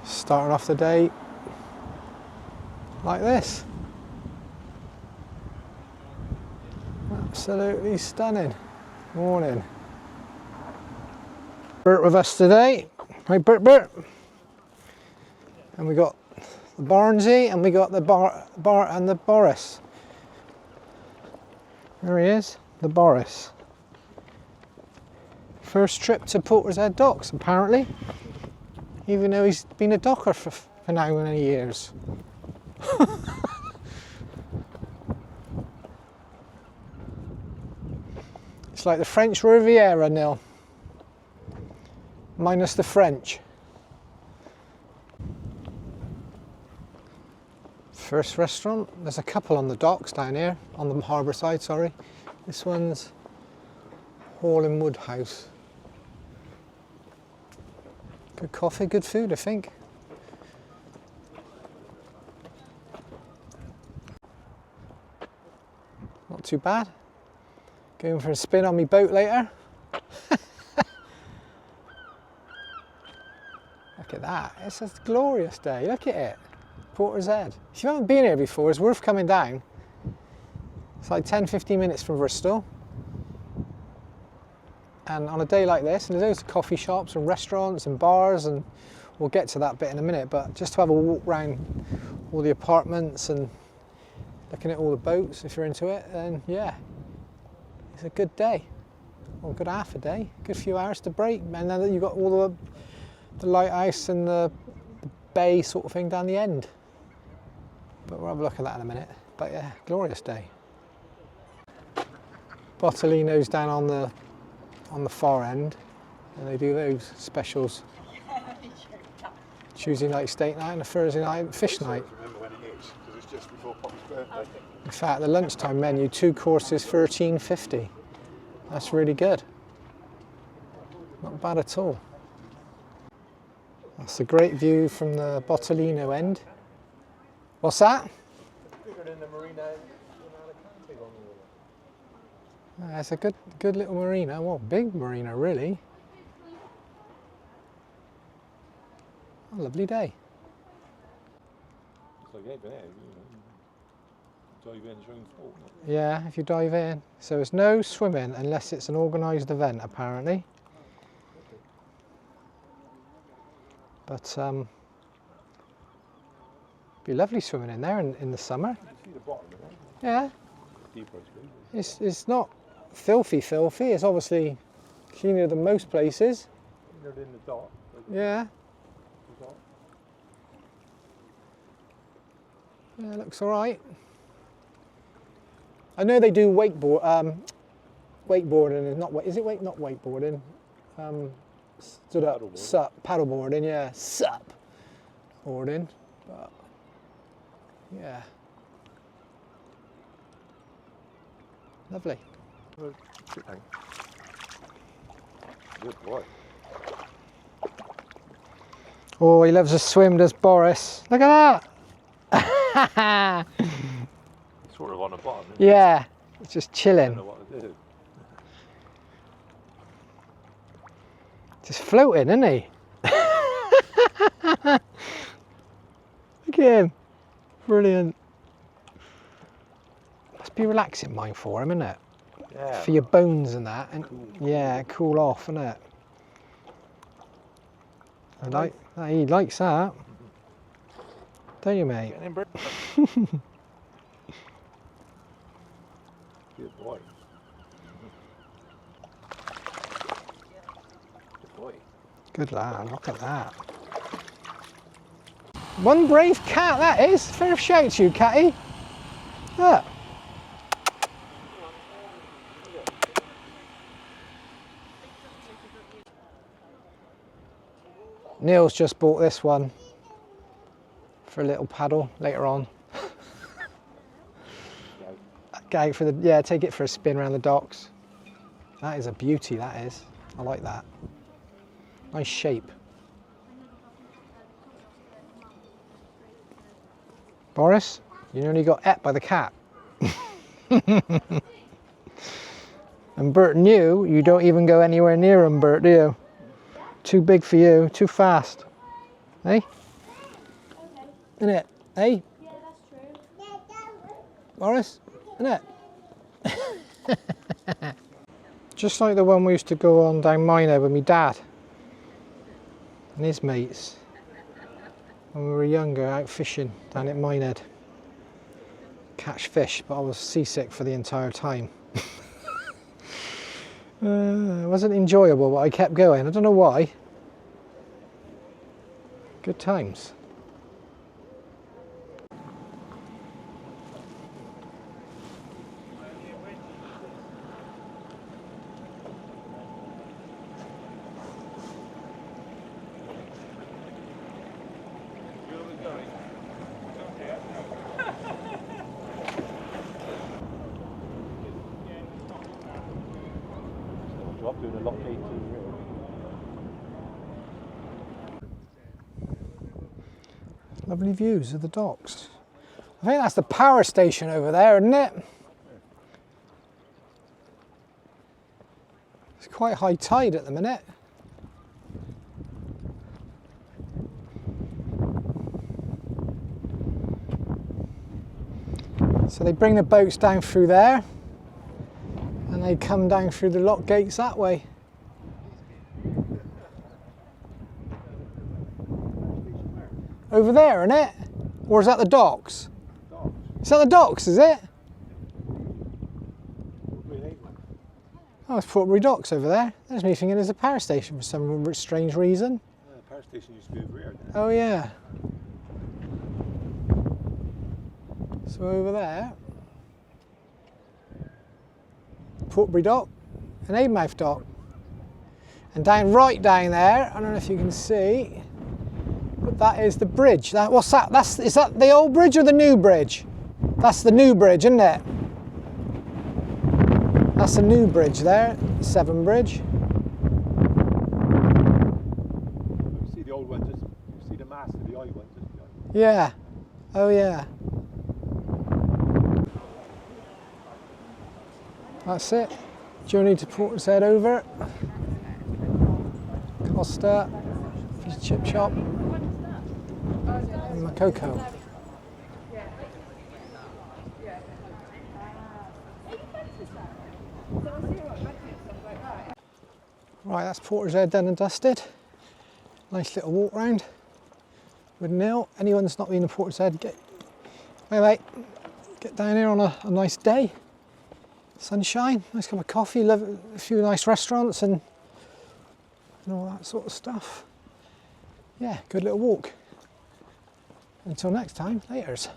Starting off the day like this. Absolutely stunning. Morning. Bert with us today. Hi Bert. And we got the Barnesy and we got the Bar and the Boris. There he is, the Boris. First trip to Portishead docks apparently. Even though he's been a docker for how many years. It's like the French Riviera, Neil. Minus the French. First restaurant. There's a couple on the docks down here, on the harbour side, sorry. This one's Hall and Wood House. Good coffee, good food, I think. Not too bad. Going for a spin on my boat later. Look at that, it's a glorious day, look at it. Portishead. If you haven't been here before, it's worth coming down. It's like 10-15 minutes from Bristol. And on a day like this, and there's loads of coffee shops and restaurants and bars, and we'll get to that bit in a minute, but just to have a walk around all the apartments and looking at all the boats, if you're into it, then yeah, it's a good day. Or a good half a day, good few hours to break. And then you've got all the lighthouse and the bay sort of thing down the end. But we'll have a look at that in a minute. But yeah, glorious day. Bottolino's down on the far end, and they do those specials. Tuesday night steak night and a Thursday night fish night. Remember when it is, because it's just before Poppy's birthday. In fact, the lunchtime menu, 2 courses, $13.50. That's really good. Not bad at all. That's a great view from the Bottolino end. What's that? Bigger than the marina. It's a good little marina. Well, big marina, really. A lovely day. It's like over there, dive in, swimming pool. Yeah, if you dive in. So there's no swimming unless it's an organised event, apparently. But be lovely swimming in there in the summer. You can see the bottom of it. Yeah. Deeper, I suppose. It's not filthy. It's obviously cleaner than most places. Cleaner than the dock. Yeah. Yeah, it looks all right. I know they do wakeboarding. Is it not wakeboarding? Stood up, sup, paddleboarding. Yeah, sup, boarding. But yeah, lovely. Good boy. Oh, he loves a swim, does Boris. Look at that. Sort of on the bottom. Yeah, it's just I chilling. don't know what to do. Just floating, isn't he? Look at him. Brilliant. Must be relaxing mind for him, isn't it? Yeah. For your bones and that. And yeah, cool off, isn't it? He likes that. Don't you, mate? Good boy. Good boy. Good lad, look at that. One brave cat that is. Fair shout to you, catty. Look. Neil's just bought this one for a little paddle later on. Go for take it for a spin around the docks. That is a beauty, that is. I like that. Nice shape. Boris, you nearly got ate by the cat. And Bert knew you don't even go anywhere near him, Bert, do you? Too big for you, too fast. Hey? isn't it? Eh? Yeah, that's true. Morris, isn't it? Just like the one we used to go on down Minehead with my dad and his mates when we were younger, out fishing down at Minehead. Catch fish, but I was seasick for the entire time. It wasn't enjoyable, but I kept going. I don't know why. Good times. Drop doing a lock 18 really. Lovely views of the docks. I think that's the power station over there, isn't it? It's quite high tide at the minute. So they bring the boats down through there and they come down through the lock gates that way. Over there, isn't it? Or is that the docks? Is that the docks, is it? Oh, it's Portbury Docks over there. There's me thinking there's a power station for some strange reason. The power station used to be over here. Oh yeah. So over there, Portbury Dock and Avonmouth Dock. And down right down there, I don't know if you can see, but that is the bridge. What's that? Is that the old bridge or the new bridge? That's the new bridge, isn't it? That's the new bridge there, Severn Bridge. You see the old one, just you see the mast of the old one just behind. Yeah. Oh yeah. That's it. Journey to Portishead over. Costa, fish and chip shop, and Makoko. Right, that's Portishead done and dusted. Nice little walk round with Neil. Anyone that's not been to Portishead, get down here on a nice day. Sunshine, nice cup of coffee, a few nice restaurants and all that sort of stuff. Yeah, good little walk. Until next time, laters.